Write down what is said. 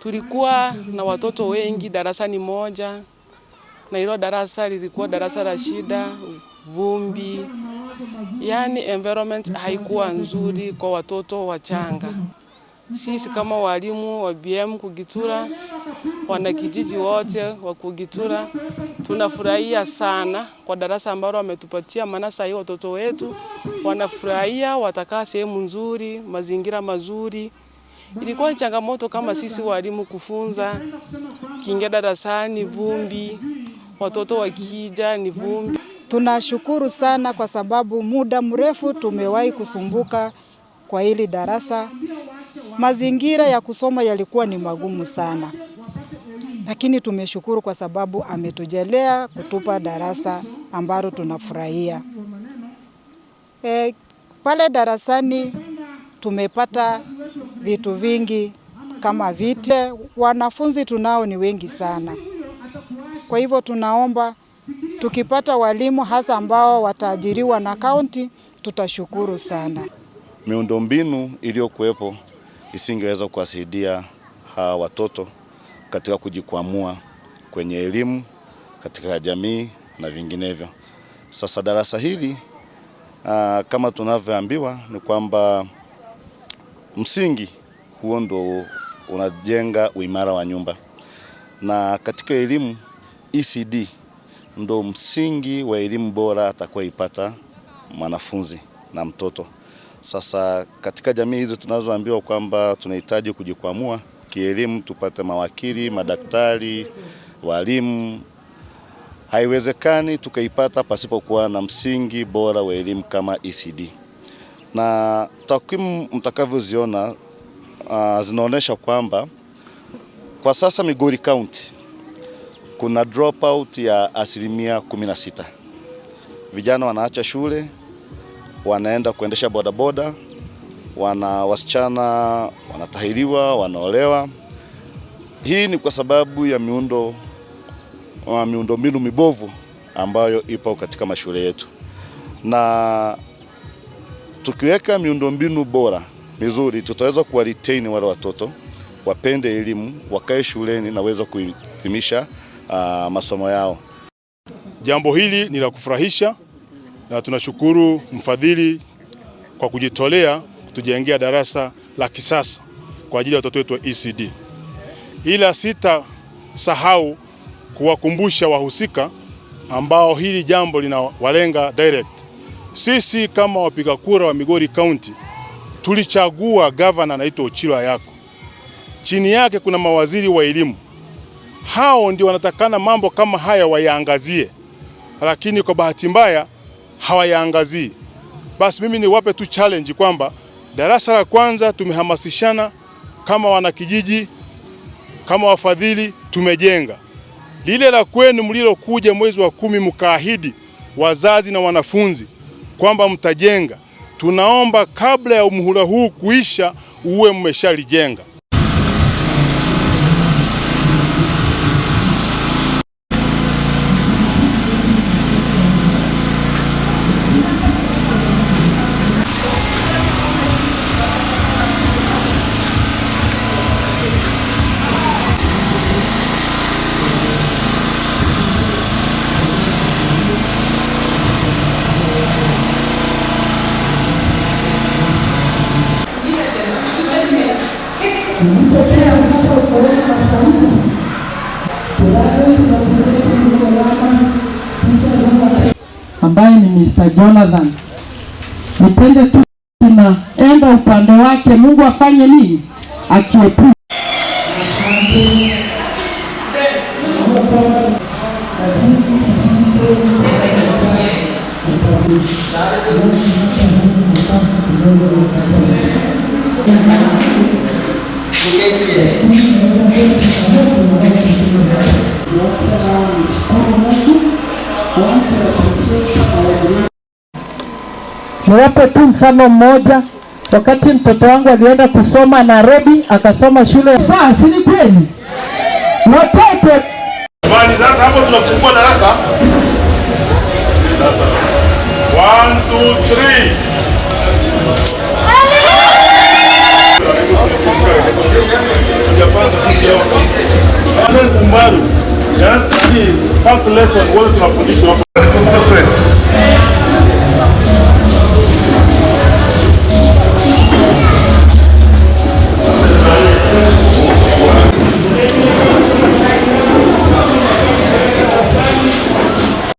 Tulikuwa na watoto wengi darasani moja, na hilo darasa lilikuwa darasa la shida, vumbi. Yani environment haikuwa nzuri kwa watoto wachanga. Sisi kama walimu wa BM Kugitura, wanakijiji wote wa Kugitura, tunafurahia sana kwa darasa ambalo wametupatia, maana sasa watoto wetu wanafurahia, watakaa sehemu nzuri, mazingira mazuri. Ilikuwa changamoto kama sisi walimu kufunza, kiingia darasani vumbi, watoto wakija ni vumbi. Tunashukuru sana kwa sababu muda mrefu tumewahi kusumbuka kwa hili darasa. Mazingira ya kusoma yalikuwa ni magumu sana. Lakini tumeshukuru kwa sababu ametujalia kutupa darasa ambalo tunafurahia. Pale darasani tumepata vitu vingi kama vite, wanafunzi tunao ni wengi sana. Kwa hivyo tunaomba tukipata walimu hasa ambao wataajiriwa na kaunti, tutashukuru sana. Miundombinu iliyokuwepo isingeweza kuwasaidia hawa watoto katika kujikwamua kwenye elimu, katika jamii na vinginevyo. Sasa darasa hili kama tunavyoambiwa ni kwamba msingi huo ndo unajenga uimara wa nyumba. Na katika elimu ECD ndo msingi wa elimu bora atakayoipata mwanafunzi na mtoto. Sasa katika jamii hizi tunazoambiwa kwamba tunahitaji kujikwamua kielimu, tupate mawakili, madaktari, walimu, haiwezekani tukaipata pasipokuwa na msingi bora wa elimu kama ECD. Na takwimu mtakavyoziona zinaonyesha kwamba kwa sasa Migori County kuna dropout ya 16%. Vijana wanaacha shule, wanaenda kuendesha bodaboda, wasichana wanatahiriwa, wanaolewa. Hii ni kwa sababu ya miundombinu mibovu ambayo ipo katika mashule yetu. Na tukiweka miundombinu bora mizuri, tutaweza kuwa retain wale watoto, wapende elimu, wakae shuleni na waweza kuhitimisha masomo yao. Jambo hili ni la kufurahisha na tunashukuru mfadhili kwa kujitolea kutujengea darasa la kisasa kwa ajili ya watoto wetu wa ECD. Ila sitasahau kuwakumbusha wahusika ambao hili jambo linawalenga direct. Sisi kama wapiga kura wa Migori County tulichagua governor anaitwa Ochilo Ayako. Chini yake kuna mawaziri wa elimu. Hao ndio wanatakana mambo kama haya wayaangazie. Lakini kwa bahati mbaya hawayaangazii. Basi mimi niwape tu challenge kwamba darasa la kwanza tumehamasishana kama wanakijiji, kama wafadhili tumejenga. Lile la kwenu mlilokuja mwezi wa 10 mkaahidi wazazi na wanafunzi kwamba mtajenga, tunaomba kabla ya muhula huu kuisha uwe mmeshalijenga. ambaye ni Mr. Jonathan. Nipende tu tunaenda upande wake, Mungu afanye nini? Akiepusha. Niwape tu mfano mmoja. Wakati mtoto wangu alienda kusoma Nairobi, akasoma shule ya si ni kweli? Watoto bali sasa hapo tunafungua darasa. Sasa 1 2 3 First lesson wote tunafundishwa hapa.